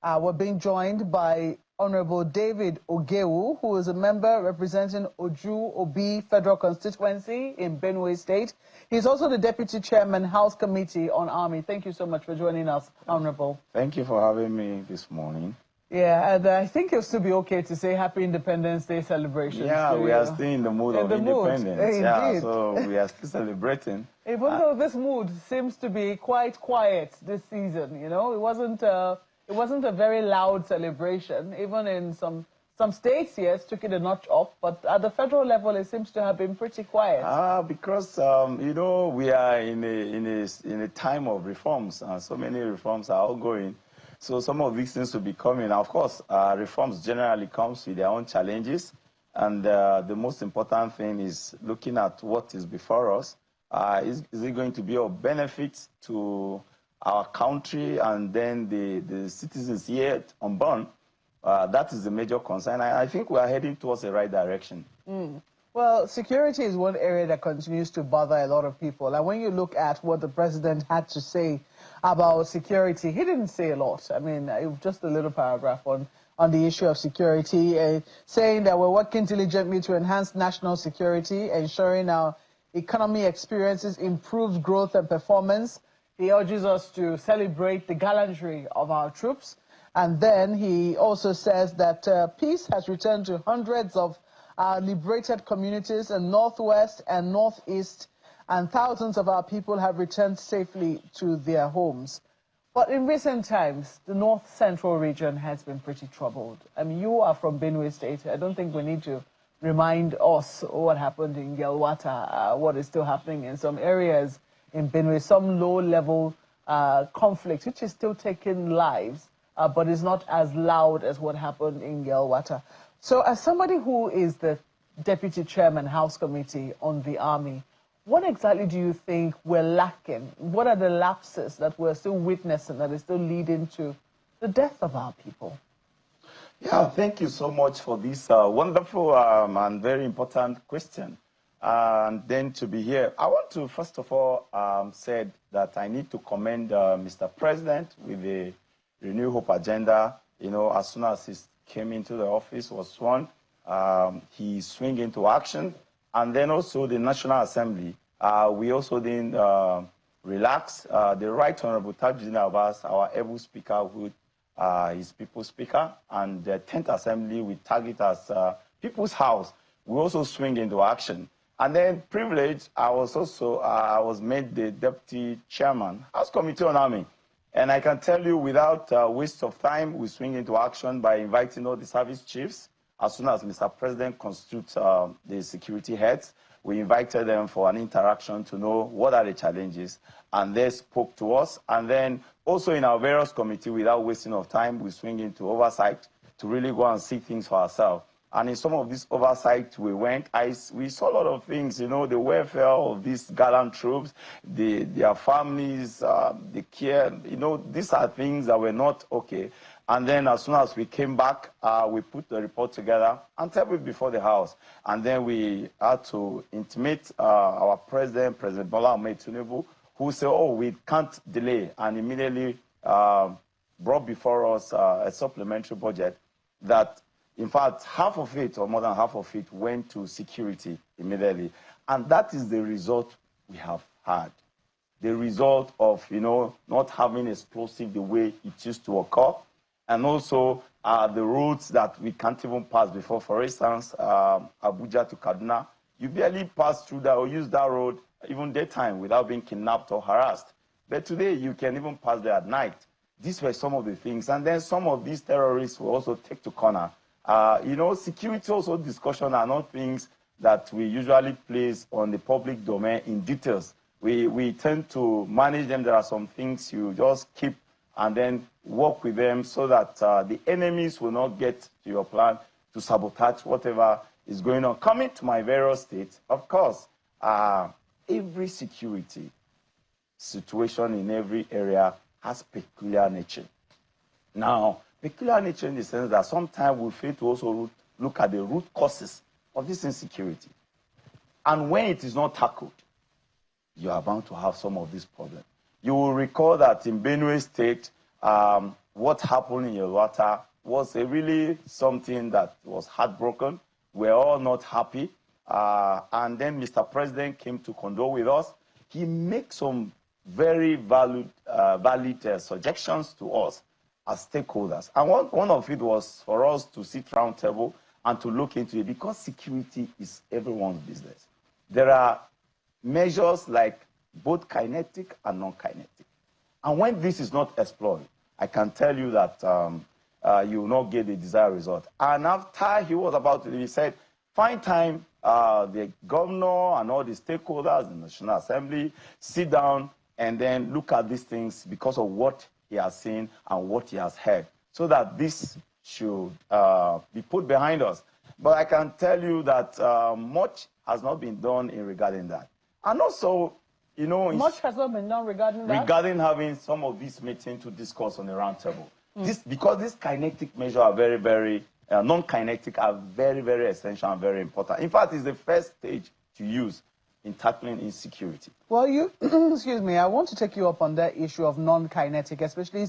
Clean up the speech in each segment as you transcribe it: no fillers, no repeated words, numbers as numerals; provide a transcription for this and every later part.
We're being joined by Honorable David Ogewu, who is a member representing Oju Obi Federal Constituency in Benue State. He's also the Deputy Chairman, House Committee on Army. Thank you so much for joining us, Honorable. Thank you for having me this morning. Yeah, and I think it'll still be okay to say Happy Independence Day celebrations. Yeah, we are still in the mood of independence. Yeah, so we are still celebrating. Even though this mood seems to be quite quiet this season, you know, it wasn't a very loud celebration. Even in some states, yes, took it a notch up, but at the federal level, it seems to have been pretty quiet. Because you know, we are in a time of reforms, and so many reforms are ongoing. So some of these things will be coming. Of course, reforms generally comes with their own challenges, and the most important thing is looking at what is before us. Is it going to be of benefit to our country and then the citizens here unborn? That is the major concern. I think we are heading towards the right direction. Well, security is one area that continues to bother a lot of people. And when you look at what the president had to say about security, he didn't say a lot. I mean, just a little paragraph on the issue of security, saying that we're working diligently to enhance national security, ensuring our economy experiences improved growth and performance. He urges us to celebrate the gallantry of our troops. And then he also says that peace has returned to hundreds of our liberated communities in Northwest and Northeast, and thousands of our people have returned safely to their homes. But in recent times, the North Central region has been pretty troubled. I mean, you are from Benue State. I don't think we need to remind us what happened in Yelwata, what is still happening in some areas in Benue, some low-level conflict, which is still taking lives, but is not as loud as what happened in Yelwata. So as somebody who is the Deputy Chairman, House Committee on the Army, what exactly do you think we're lacking? What are the lapses that we're still witnessing that is still leading to the death of our people? Yeah, thank you so much for this wonderful and very important question. And then to be here, I want to first of all say that I need to commend Mr. President with the Renew Hope agenda. You know, as soon as he came into the office, was sworn, he swung into action. And then also the National Assembly, we also didn't relax. The Right Honorable Tajuddin Abbas, our able speaker, who is People's Speaker, and the 10th Assembly, we tag it as People's House. We also swing into action. And then privilege, I was made the Deputy Chairman, House Committee on Army. And I can tell you, without waste of time, we swing into action by inviting all the service chiefs. As soon as Mr. President constitutes the security heads, we invited them for an interaction to know what are the challenges, and they spoke to us. And then also in our various committee, without wasting of time, we swing into oversight to really go and see things for ourselves. And in some of this oversight, we saw a lot of things, you know, the welfare of these gallant troops, their families, the care, you know, these are things that were not okay. And then as soon as we came back, we put the report together and tabled it before the House. And then we had to intimate our President Bola Ahmed Tinubu, who said, oh, we can't delay, and immediately brought before us a supplementary budget that, in fact, half of it, or more than half of it, went to security immediately. And that is the result we have had. The result of, you know, not having explosive the way it used to occur. And also the roads that we can't even pass before. For instance, Abuja to Kaduna, you barely pass through that or use that road even daytime without being kidnapped or harassed. But today, you can even pass there at night. These were some of the things. And then some of these terrorists will also take to corner. You know, security also discussion are not things that we usually place on the public domain in details. We tend to manage them. There are some things you just keep and then work with them so that the enemies will not get to your plan to sabotage whatever is going on. Coming to my various states, of course, every security situation in every area has peculiar nature. Now, peculiar nature in the sense that sometimes we fail to also look at the root causes of this insecurity. And when it is not tackled, you are bound to have some of these problems. You will recall that in Benue State, what happened in Yelwata was really something that was heartbroken. We're all not happy. And then Mr. President came to condole with us. He made some very valid suggestions to us as stakeholders. And one of it was for us to sit round table and to look into it, because security is everyone's business. There are measures like both kinetic and non-kinetic. And when this is not explored, I can tell you that you will not get the desired result. And after he was about to, he said, find time, the governor and all the stakeholders in the National Assembly, sit down and then look at these things because of what he has seen and what he has heard, so that this should be put behind us. But I can tell you that much has not been done in regarding that. And also, you know, much has not been done regarding that? Regarding having some of these meetings to discuss on the round table. Because these kinetic measures are very, very, non-kinetic are very, very essential and very important. In fact, it's the first stage to use in tackling insecurity. Well, you, excuse me, I want to take you up on that issue of non-kinetic, especially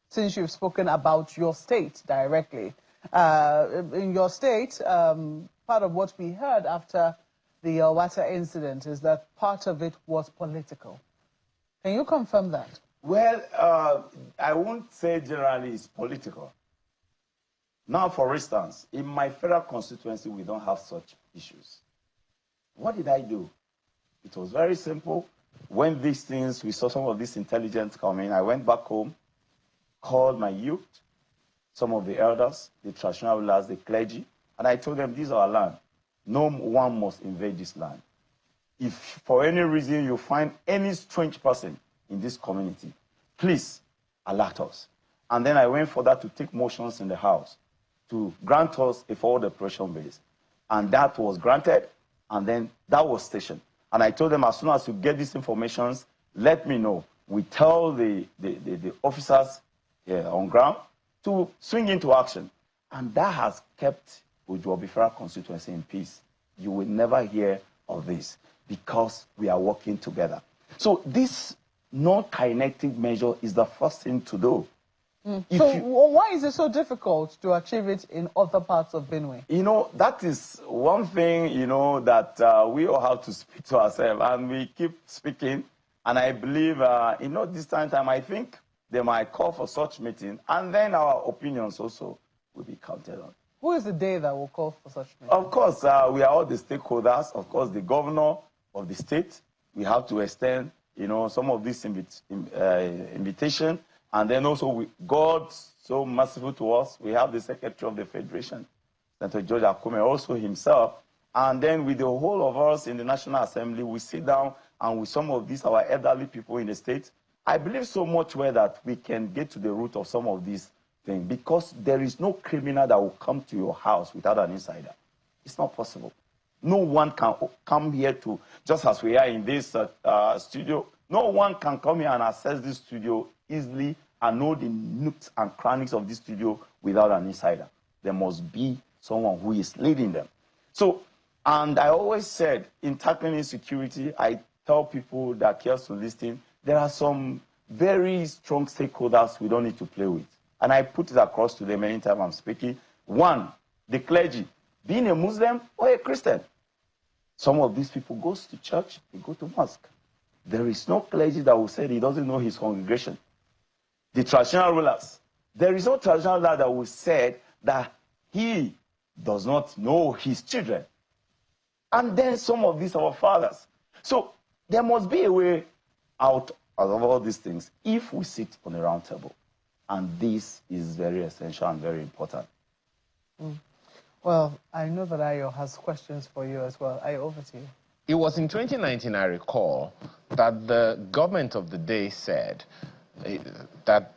since you've spoken about your state directly. In your state, part of what we heard after the Yelwata incident is that part of it was political. Can you confirm that? Well, I won't say generally it's political. Now, for instance, in my federal constituency, we don't have such issues. What did I do? It was very simple. When these things, we saw some of this intelligence coming, I went back home, called my youth, some of the elders, the traditional rulers, the clergy, and I told them, this is our land. No one must invade this land. If for any reason you find any strange person in this community, please alert us. And then I went further to take motions in the House to grant us a forward operation base. And that was granted, and then that was stationed. And I told them, as soon as you get these informations, let me know. We tell the officers on ground to swing into action. And that has kept Ojuobi Federal constituency in peace. You will never hear of this because we are working together. So this non-kinetic measure is the first thing to do. So why is it so difficult to achieve it in other parts of Benue? You know, that is one thing, you know, that we all have to speak to ourselves, and we keep speaking. And I believe, you know, this time, I think they might call for such meeting, and then our opinions also will be counted on. Who is the day that will call for such meeting? Of course, we are all the stakeholders. Of course, the governor of the state, we have to extend, you know, some of this invitation. And then also, God, so merciful to us, we have the Secretary of the Federation, Senator George Akume, also himself. And then with the whole of us in the National Assembly, we sit down, and with some of these, our elderly people in the state, I believe so much well that we can get to the root of some of these things, because there is no criminal that will come to your house without an insider. It's not possible. No one can come here to, just as we are in this studio, no one can come here and access this studio easily and know the nooks and crannies of this studio without an insider. There must be someone who is leading them. So, and I always said, in tackling insecurity, I tell people that care to listen, there are some very strong stakeholders we don't need to play with. And I put it across to them anytime I'm speaking. One, the clergy, being a Muslim or a Christian. Some of these people go to church, they go to mosque. There is no clergy that will say he doesn't know his congregation. The traditional rulers, there is no traditional ruler that will say that he does not know his children. And then some of these are our fathers. So there must be a way out of all these things if we sit on a round table. And this is very essential and very important. Well, I know that Ayo has questions for you as well. Ayo, over to you. It was in 2019, I recall, that the government of the day said that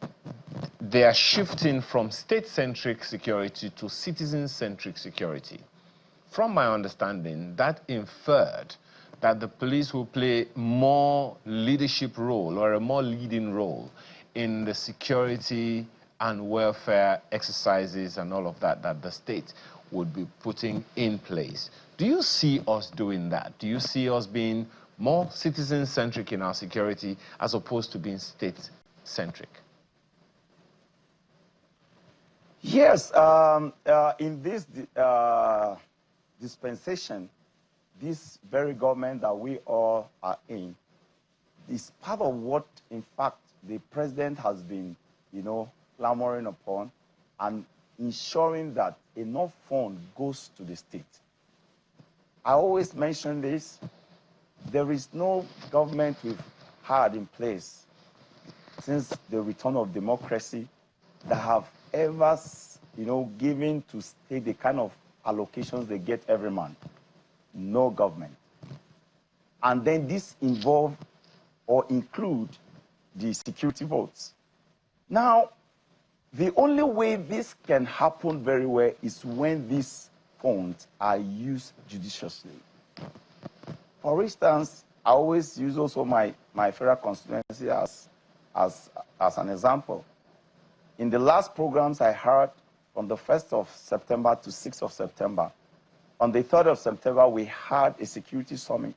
they are shifting from state-centric security to citizen-centric security. From my understanding, that inferred that the police will play more leadership role or a more leading role in the security and welfare exercises and all of that that the state would be putting in place. Do you see us doing that? Do you see us being more citizen-centric in our security as opposed to being state-centric? Yes, in this dispensation, this very government that we all are in is part of what, in fact, the president has been, clamoring upon and ensuring that enough fund goes to the state. I always mention this. There is no government we've had in place since the return of democracy that have ever, given to state the kind of allocations they get every month. No government. And then this involve or include the security votes. Now, the only way this can happen very well is when these funds are used judiciously. For instance, I always use also my federal constituency as an example. In the last programs I heard from the 1st of September to 6th of September, on the 3rd of September, we had a security summit.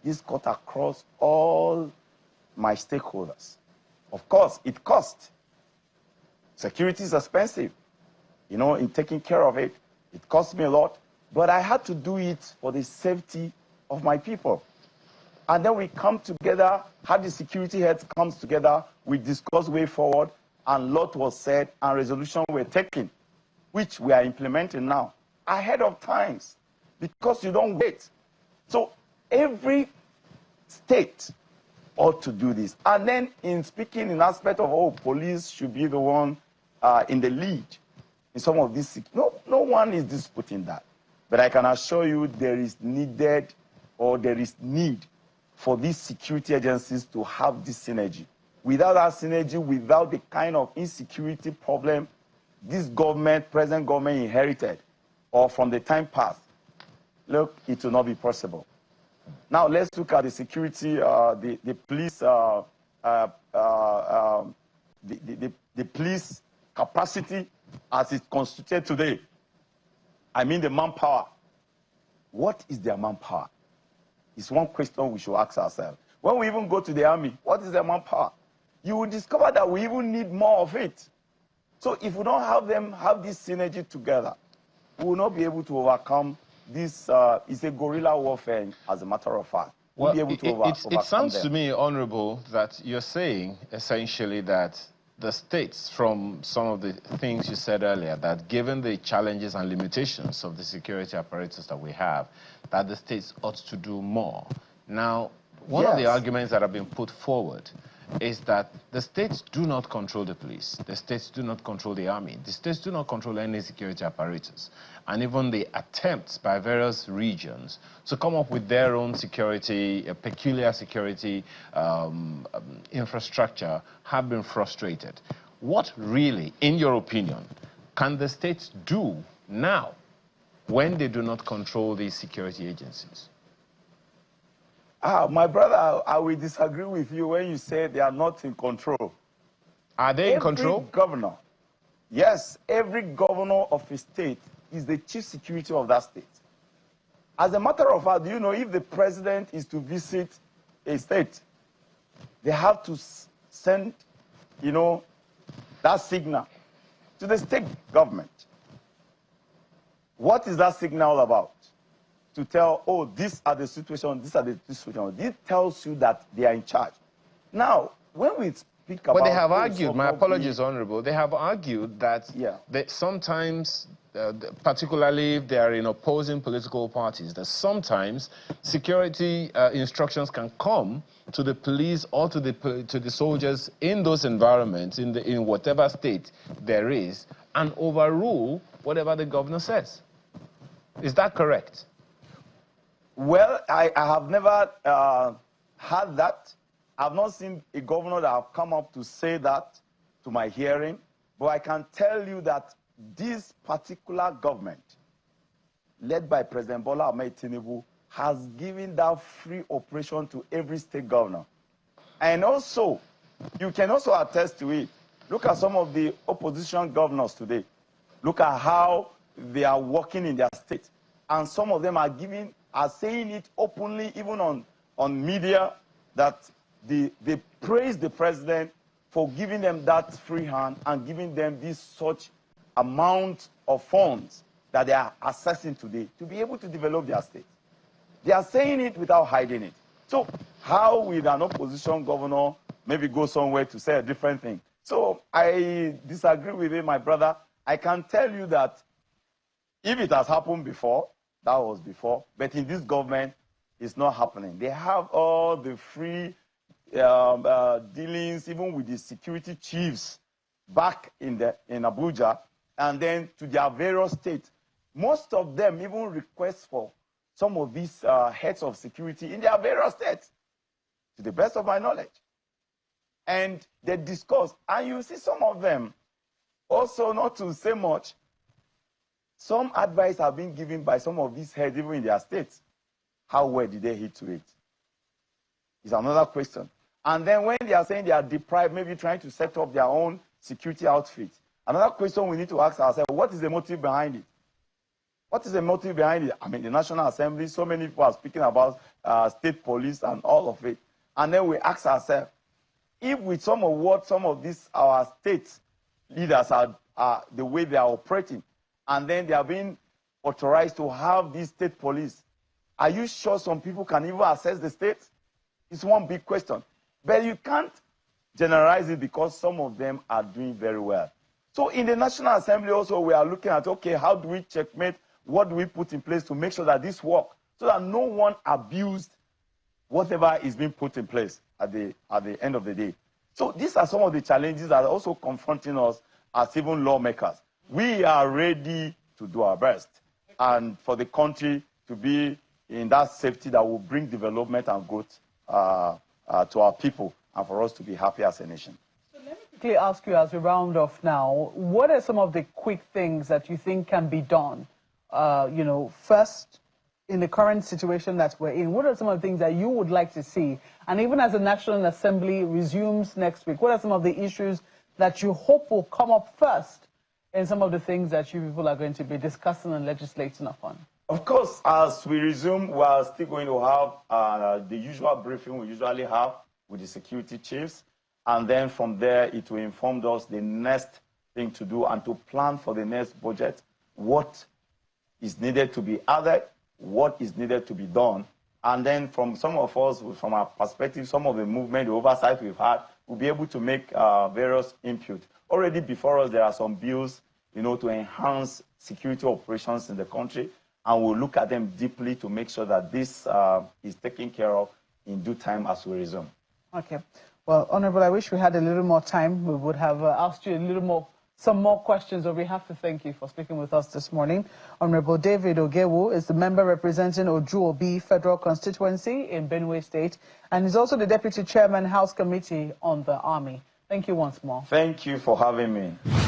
This cut across all my stakeholders. Of course, it cost. Security is expensive. In taking care of it, it cost me a lot. But I had to do it for the safety of my people. And then we come together, how the security heads comes together, we discuss way forward, and lot was said, and resolutions were taken, which we are implementing now, ahead of times, because you don't wait. So every state ought to do this. And then in speaking in aspect of, police should be the one in the lead in some of these, no one is disputing that. But I can assure you there is need for these security agencies to have this synergy. Without that synergy, without the kind of insecurity problem this present government inherited, or from the time past, look, it will not be possible. Now let's look at the security, the police, the police capacity as it's constituted today. I mean the manpower. What is their manpower? It's one question we should ask ourselves. When we even go to the army, what is their manpower? You will discover that we even need more of it. So if we don't have them have this synergy together, we will not be able to overcome this. It's a guerrilla warfare, as a matter of fact. Well, be able to overcome it sounds them. to me, Honorable, that you're saying essentially that the states, from some of the things you said earlier, that given the challenges and limitations of the security apparatus that we have, that the states ought to do more. Now, one of the arguments that have been put forward is that the states do not control the police, the states do not control the army, the states do not control any security apparatus. And even the attempts by various regions to come up with their own security, peculiar security infrastructure have been frustrated. What really, in your opinion, can the states do now when they do not control these security agencies? My brother, I will disagree with you when you say they are not in control. Are they in control? Every governor, yes, every governor of a state is the chief security of that state. As a matter of fact, do you know if the president is to visit a state, they have to send, that signal to the state government. What is that signal about? To tell, these are the situations, these are the situations. This tells you that they are in charge. Now, when we speak about... But they have argued, my apologies, Honorable, they have argued that sometimes, particularly if they are in opposing political parties, that sometimes security instructions can come to the police or to the soldiers in those environments, in whatever state there is, and overrule whatever the governor says. Is that correct? Well, I have never had that. I've not seen a governor that have come up to say that to my hearing, but I can tell you that this particular government, led by President Bola Ahmed Tinubu, has given that free operation to every state governor. And also, you can also attest to it. Look at some of the opposition governors today. Look at how they are working in their state. And some of them are saying it openly, even on media, that they praise the president for giving them that free hand and giving them this such amount of funds that they are accessing today to be able to develop their state. They are saying it without hiding it. So how will an opposition governor maybe go somewhere to say a different thing? So I disagree with you, my brother. I can tell you that if it has happened before, that was before, but in this government, it's not happening. They have all the free dealings, even with the security chiefs back in Abuja, and then to their various states. Most of them even request for some of these heads of security in their various states, to the best of my knowledge. And they discuss, and you see some of them, also not to say much, some advice have been given by some of these heads even in their states. How well did they hit to it? It's another question. And then when they are saying they are deprived, maybe trying to set up their own security outfit, another question we need to ask ourselves, what is the motive behind it? What is the motive behind it? I mean, the National Assembly, so many people are speaking about state police and all of it. And then we ask ourselves, if with some of what some of these our state leaders are the way they are operating, and then they are being authorized to have these state police, are you sure some people can even access the state? It's one big question. But you can't generalize it because some of them are doing very well. So in the National Assembly also, we are looking at, okay, how do we checkmate? What do we put in place to make sure that this works, so that no one abused whatever is being put in place at the end of the day? So these are some of the challenges that are also confronting us as even lawmakers. We are ready to do our best and for the country to be in that safety that will bring development and growth to our people and for us to be happy as a nation. So let me quickly ask you, as we round off now, what are some of the quick things that you think can be done? First, in the current situation that we're in, what are some of the things that you would like to see? And even as the National Assembly resumes next week, what are some of the issues that you hope will come up first in some of the things that you people are going to be discussing and legislating upon? Of course, as we resume, we are still going to have the usual briefing we usually have with the security chiefs. And then from there, it will inform us the next thing to do and to plan for the next budget, what is needed to be added, what is needed to be done. And then from some of us, from our perspective, some of the movement, the oversight we've had, we'll be able to make various input. Already before us, there are some bills, to enhance security operations in the country. And we'll look at them deeply to make sure that this is taken care of in due time as we resume. Okay. Well, Honorable, I wish we had a little more time. We would have asked you some more questions, but we have to thank you for speaking with us this morning. Honorable David Ogewu is the member representing Ojuobi Federal Constituency in Benue State, and is also the Deputy Chairman, House Committee on the Army. Thank you once more. Thank you for having me.